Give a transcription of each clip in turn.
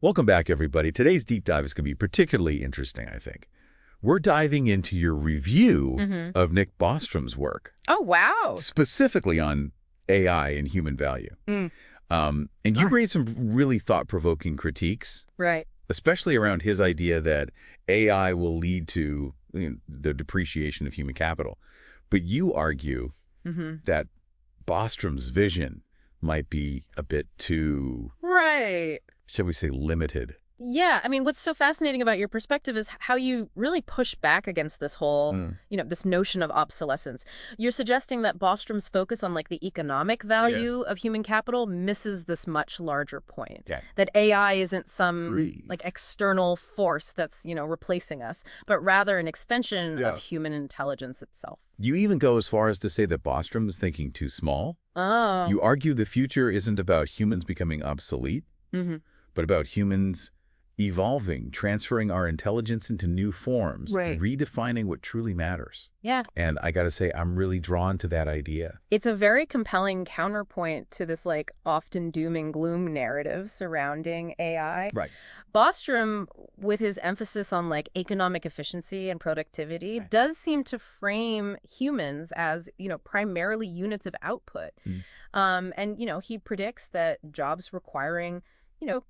Welcome back, everybody. Today's deep dive is going to be particularly interesting, I think. We're diving into your review of Nick Bostrom's work, Oh, wow. specifically on AI and human value. Mm. And you raised some really thought-provoking critiques, Right. especially around his idea that AI will lead to the depreciation of human capital. But you argue that Bostrom's vision might be a bit too, Right. shall we say, limited. Yeah, I mean, what's so fascinating about your perspective is how you really push back against this whole, this notion of obsolescence. You're suggesting that Bostrom's focus on like the economic value of human capital misses this much larger point. Yeah. That AI isn't some like external force that's, replacing us, but rather an extension of human intelligence itself. You even go as far as to say that Bostrom is thinking too small. Oh. You argue the future isn't about humans becoming obsolete, but about humans evolving, transferring our intelligence into new forms, redefining what truly matters. Yeah. And I got to say, I'm really drawn to that idea. It's a very compelling counterpoint to this like often doom and gloom narrative surrounding AI. Right. Bostrom, with his emphasis on like economic efficiency and productivity, does seem to frame humans as, primarily units of output. And, he predicts that jobs requiring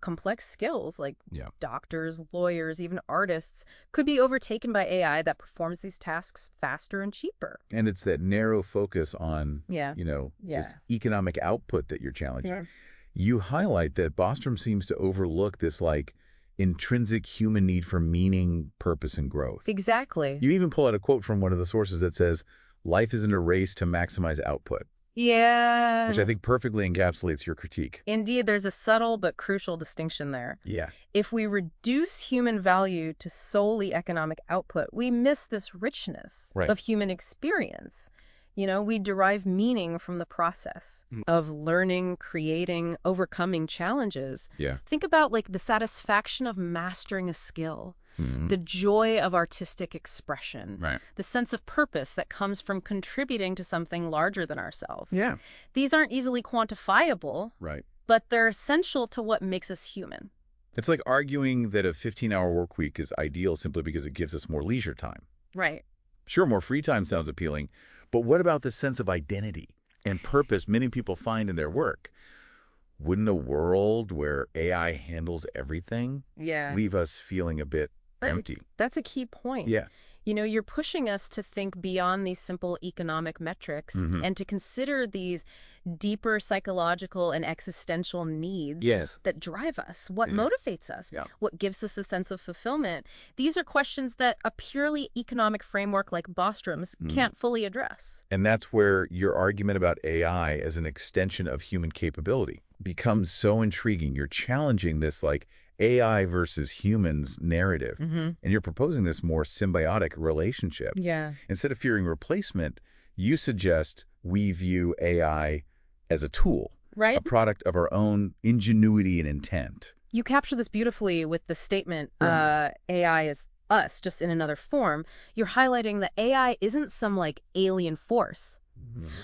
complex skills like doctors, lawyers, even artists could be overtaken by AI that performs these tasks faster and cheaper. And it's that narrow focus on, just economic output that you're challenging. Yeah. You highlight that Bostrom seems to overlook this like intrinsic human need for meaning, purpose, and growth. Exactly. You even pull out a quote from one of the sources that says, "Life isn't a race to maximize output." Yeah. Which I think perfectly encapsulates your critique. Indeed, there's a subtle but crucial distinction there. Yeah. If we reduce human value to solely economic output, we miss this richness of human experience. We derive meaning from the process of learning, creating, overcoming challenges. Yeah. Think about like the satisfaction of mastering a skill. The joy of artistic expression, the sense of purpose that comes from contributing to something larger than ourselves. Yeah. These aren't easily quantifiable, but they're essential to what makes us human. It's like arguing that a 15-hour work week is ideal simply because it gives us more leisure time. Right. Sure, more free time sounds appealing, but what about the sense of identity and purpose many people find in their work? Wouldn't a world where AI handles everything leave us feeling a bit empty? That's a key point. Yeah. You're pushing us to think beyond these simple economic metrics and to consider these deeper psychological and existential needs that drive us, what motivates us, what gives us a sense of fulfillment. These are questions that a purely economic framework like Bostrom's can't fully address. And that's where your argument about AI as an extension of human capability becomes so intriguing. You're challenging this like AI versus humans narrative. And you're proposing this more symbiotic relationship. Yeah. Instead of fearing replacement, you suggest we view AI as a tool, a product of our own ingenuity and intent. You capture this beautifully with the statement, AI is us, just in another form. You're highlighting that AI isn't some like alien force,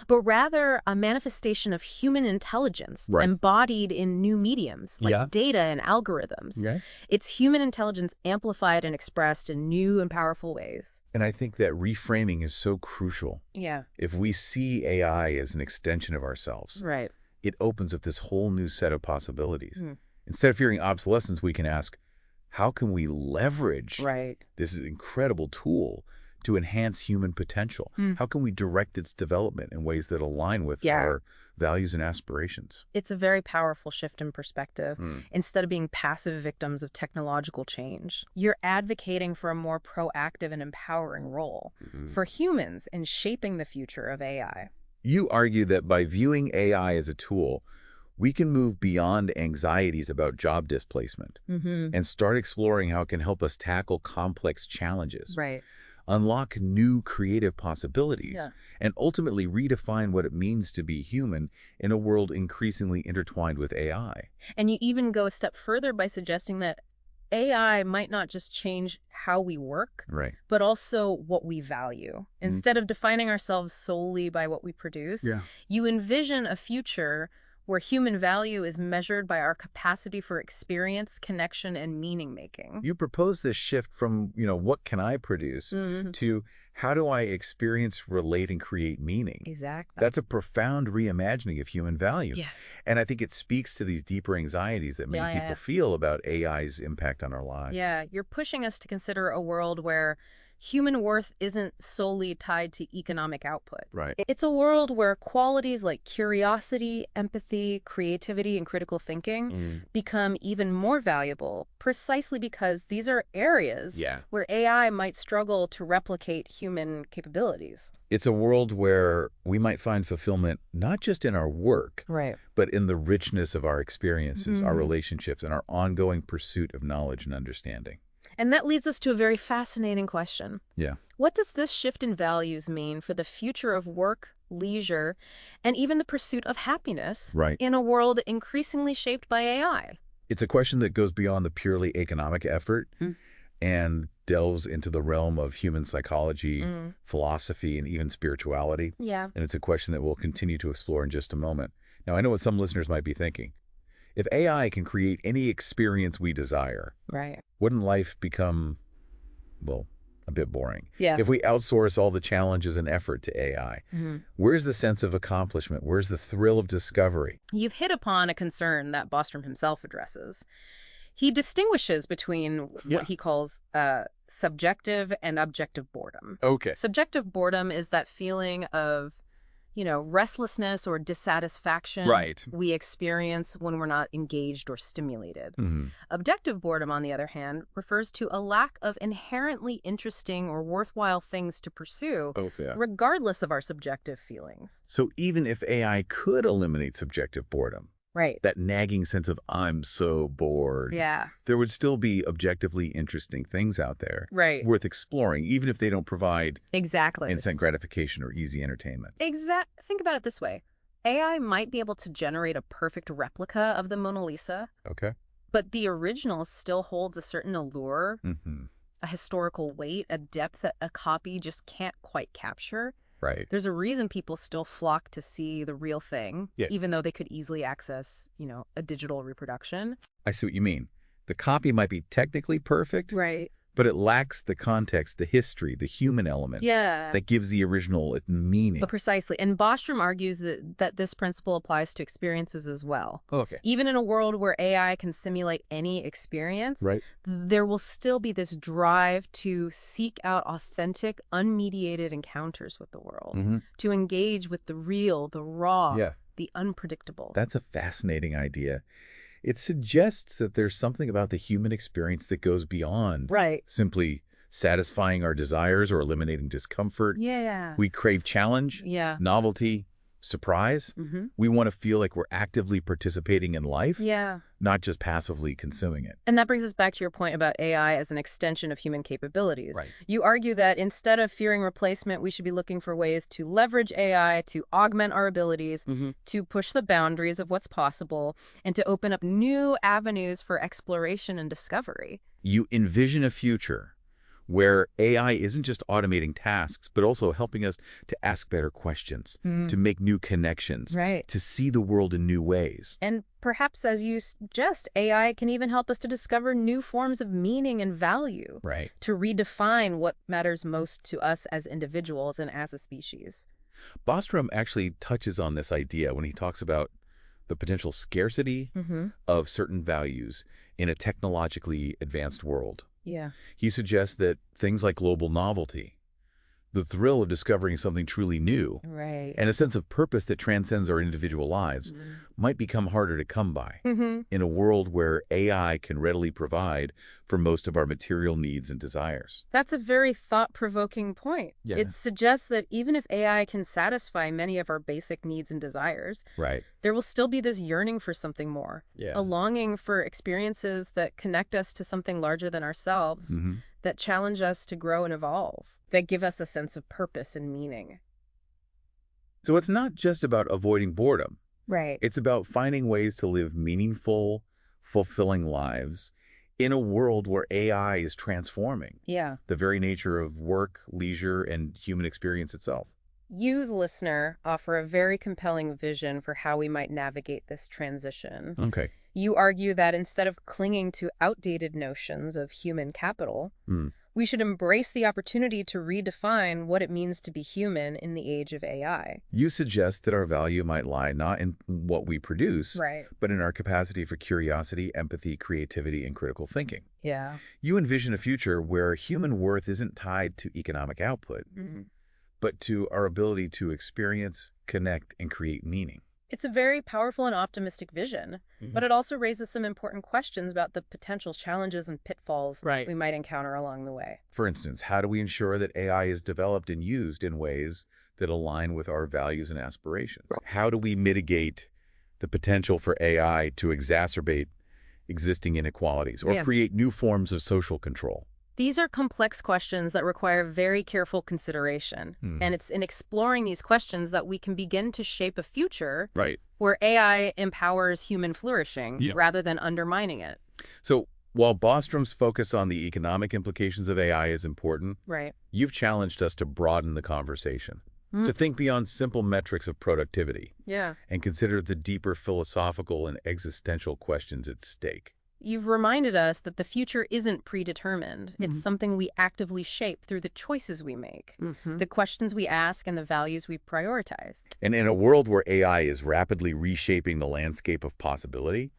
but rather a manifestation of human intelligence embodied in new mediums like data and algorithms. It's human intelligence amplified and expressed in new and powerful ways. And I think that reframing is so crucial. Yeah. If we see AI as an extension of ourselves, it opens up this whole new set of possibilities. Instead of fearing obsolescence, we can ask, how can we leverage this incredible tool to enhance human potential? How can we direct its development in ways that align with our values and aspirations? It's a very powerful shift in perspective. Instead of being passive victims of technological change, you're advocating for a more proactive and empowering role for humans in shaping the future of AI. You argue that by viewing AI as a tool, we can move beyond anxieties about job displacement and start exploring how it can help us tackle complex challenges. Unlock new creative possibilities, and ultimately redefine what it means to be human in a world increasingly intertwined with AI. And you even go a step further by suggesting that AI might not just change how we work, but also what we value. Instead of defining ourselves solely by what we produce, you envision a future where human value is measured by our capacity for experience, connection, and meaning-making. You propose this shift from, what can I produce, to how do I experience, relate, and create meaning? Exactly. That's a profound reimagining of human value. Yeah. And I think it speaks to these deeper anxieties that many people feel about AI's impact on our lives. Yeah, you're pushing us to consider a world where human worth isn't solely tied to economic output. Right. It's a world where qualities like curiosity, empathy, creativity, and critical thinking become even more valuable precisely because these are areas where AI might struggle to replicate human capabilities. It's a world where we might find fulfillment not just in our work, but in the richness of our experiences, our relationships, and our ongoing pursuit of knowledge and understanding. And that leads us to a very fascinating question. Yeah. What does this shift in values mean for the future of work, leisure, and even the pursuit of happiness in a world increasingly shaped by AI? It's a question that goes beyond the purely economic effort and delves into the realm of human psychology, philosophy, and even spirituality. Yeah. And it's a question that we'll continue to explore in just a moment. Now, I know what some listeners might be thinking. If AI can create any experience we desire, wouldn't life become, well, a bit boring? Yeah. If we outsource all the challenges and effort to AI, where's the sense of accomplishment? Where's the thrill of discovery? You've hit upon a concern that Bostrom himself addresses. He distinguishes between what he calls subjective and objective boredom. Okay. Subjective boredom is that feeling of restlessness or dissatisfaction we experience when we're not engaged or stimulated. Objective boredom, on the other hand, refers to a lack of inherently interesting or worthwhile things to pursue, regardless of our subjective feelings. So even if AI could eliminate subjective boredom, that nagging sense of I'm so bored, there would still be objectively interesting things out there worth exploring, even if they don't provide instant gratification or easy entertainment. Think about it this way. AI might be able to generate a perfect replica of the Mona Lisa, but the original still holds a certain allure, a historical weight, a depth that a copy just can't quite capture. There's a reason people still flock to see the real thing, even though they could easily access, a digital reproduction. I see what you mean. The copy might be technically perfect, but it lacks the context, the history, the human element that gives the original meaning. But precisely. And Bostrom argues that this principle applies to experiences as well. Even in a world where AI can simulate any experience, there will still be this drive to seek out authentic, unmediated encounters with the world, to engage with the real, the raw, the unpredictable. That's a fascinating idea. It suggests that there's something about the human experience that goes beyond simply satisfying our desires or eliminating discomfort. We crave challenge, novelty, surprise. We want to feel like we're actively participating in life, not just passively consuming it. And that brings us back to your point about AI as an extension of human capabilities. You argue that instead of fearing replacement, we should be looking for ways to leverage AI to augment our abilities, to push the boundaries of what's possible, and to open up new avenues for exploration and discovery. You envision a future where AI isn't just automating tasks, but also helping us to ask better questions, to make new connections, to see the world in new ways. And perhaps, as you suggest, AI can even help us to discover new forms of meaning and value, to redefine what matters most to us as individuals and as a species. Bostrom actually touches on this idea when he talks about the potential scarcity of certain values in a technologically advanced world. He suggests that things like global novelty, the thrill of discovering something truly new, and a sense of purpose that transcends our individual lives might become harder to come by in a world where AI can readily provide for most of our material needs and desires. That's a very thought-provoking point. It suggests that even if AI can satisfy many of our basic needs and desires, there will still be this yearning for something more, a longing for experiences that connect us to something larger than ourselves, that challenge us to grow and evolve, that give us a sense of purpose and meaning. So it's not just about avoiding boredom. It's about finding ways to live meaningful, fulfilling lives in a world where AI is transforming the very nature of work, leisure, and human experience itself. You, the listener, offer a very compelling vision for how we might navigate this transition. Okay. You argue that instead of clinging to outdated notions of human capital, we should embrace the opportunity to redefine what it means to be human in the age of AI. You suggest that our value might lie not in what we produce, Right. but in our capacity for curiosity, empathy, creativity, and critical thinking. Yeah. You envision a future where human worth isn't tied to economic output, but to our ability to experience, connect, and create meaning. It's a very powerful and optimistic vision, but it also raises some important questions about the potential challenges and pitfalls we might encounter along the way. For instance, how do we ensure that AI is developed and used in ways that align with our values and aspirations? How do we mitigate the potential for AI to exacerbate existing inequalities or create new forms of social control? These are complex questions that require very careful consideration, and it's in exploring these questions that we can begin to shape a future where AI empowers human flourishing rather than undermining it. So while Bostrom's focus on the economic implications of AI is important, you've challenged us to broaden the conversation, to think beyond simple metrics of productivity, and consider the deeper philosophical and existential questions at stake. You've reminded us that the future isn't predetermined. It's something we actively shape through the choices we make, the questions we ask, and the values we prioritize. And in a world where AI is rapidly reshaping the landscape of possibility,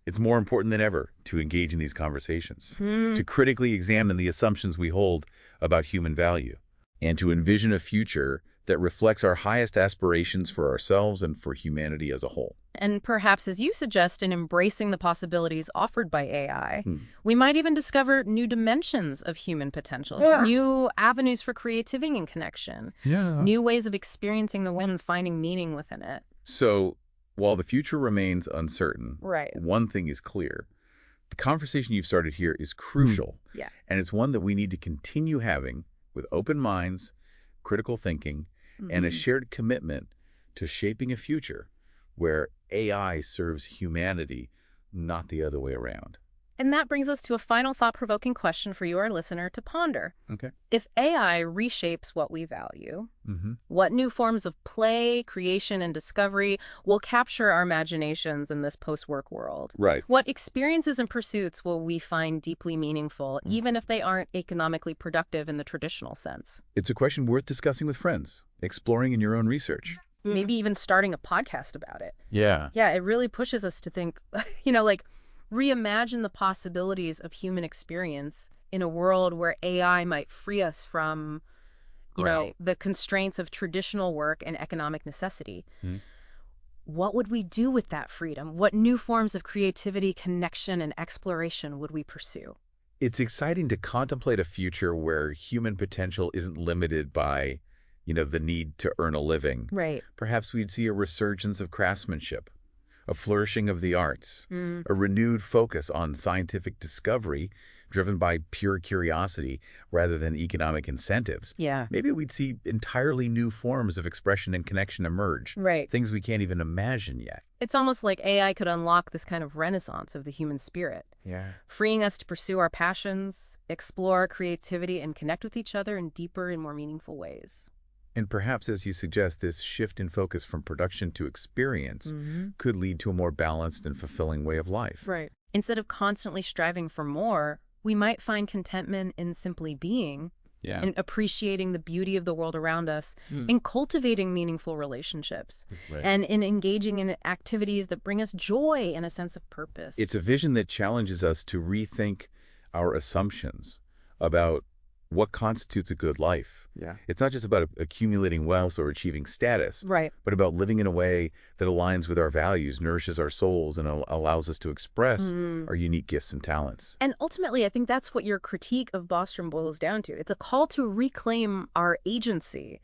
it's more important than ever to engage in these conversations, to critically examine the assumptions we hold about human value, and to envision a future that reflects our highest aspirations for ourselves and for humanity as a whole. And perhaps, as you suggest, in embracing the possibilities offered by AI, we might even discover new dimensions of human potential, new avenues for creativity and connection, new ways of experiencing the world and finding meaning within it. So, while the future remains uncertain, one thing is clear. The conversation you've started here is crucial, and it's one that we need to continue having with open minds, critical thinking, and a shared commitment to shaping a future where AI serves humanity, not the other way around. And that brings us to a final thought-provoking question for you, our listener, to ponder. Okay. If AI reshapes what we value, what new forms of play, creation, and discovery will capture our imaginations in this post-work world? What experiences and pursuits will we find deeply meaningful, even if they aren't economically productive in the traditional sense? It's a question worth discussing with friends, exploring in your own research. Maybe even starting a podcast about it. Yeah, it really pushes us to think, reimagine the possibilities of human experience in a world where AI might free us from, the constraints of traditional work and economic necessity. What would we do with that freedom? What new forms of creativity, connection, and exploration would we pursue? It's exciting to contemplate a future where human potential isn't limited by, the need to earn a living. Perhaps we'd see a resurgence of craftsmanship, a flourishing of the arts, a renewed focus on scientific discovery driven by pure curiosity rather than economic incentives. Maybe we'd see entirely new forms of expression and connection emerge, things we can't even imagine yet. It's almost like AI could unlock this kind of renaissance of the human spirit, freeing us to pursue our passions, explore creativity, and connect with each other in deeper and more meaningful ways. And perhaps, as you suggest, this shift in focus from production to experience could lead to a more balanced and fulfilling way of life. Instead of constantly striving for more, we might find contentment in simply being, and appreciating the beauty of the world around us, in cultivating meaningful relationships, and in engaging in activities that bring us joy and a sense of purpose. It's a vision that challenges us to rethink our assumptions about what constitutes a good life. It's not just about accumulating wealth or achieving status, but about living in a way that aligns with our values, nourishes our souls, and allows us to express our unique gifts and talents. And ultimately, I think that's what your critique of Bostrom boils down to. It's a call to reclaim our agency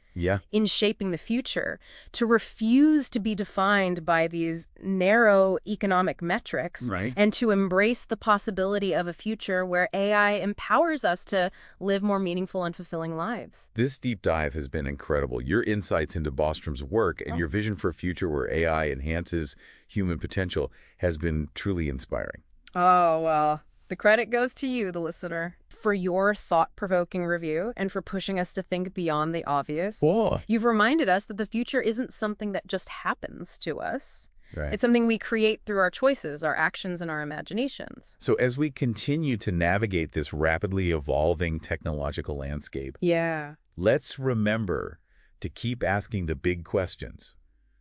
in shaping the future, to refuse to be defined by these narrow economic metrics, and to embrace the possibility of a future where AI empowers us to live more meaningful and fulfilling lives. This deep dive has been incredible. Your insights into Bostrom's work and your vision for a future where AI enhances human potential has been truly inspiring. Oh, well, the credit goes to you, the listener. for your thought-provoking review and for pushing us to think beyond the obvious. Whoa. You've reminded us that the future isn't something that just happens to us. Right. It's something we create through our choices, our actions, and our imaginations. So as we continue to navigate this rapidly evolving technological landscape, let's remember to keep asking the big questions,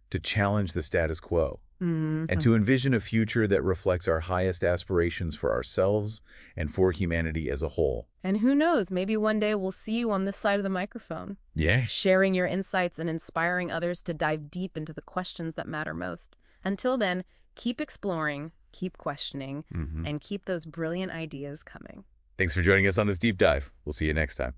to challenge the status quo, and to envision a future that reflects our highest aspirations for ourselves and for humanity as a whole. And who knows, maybe one day we'll see you on this side of the microphone. Yeah. Sharing your insights and inspiring others to dive deep into the questions that matter most. Until then, keep exploring, keep questioning, and keep those brilliant ideas coming. Thanks for joining us on this deep dive. We'll see you next time.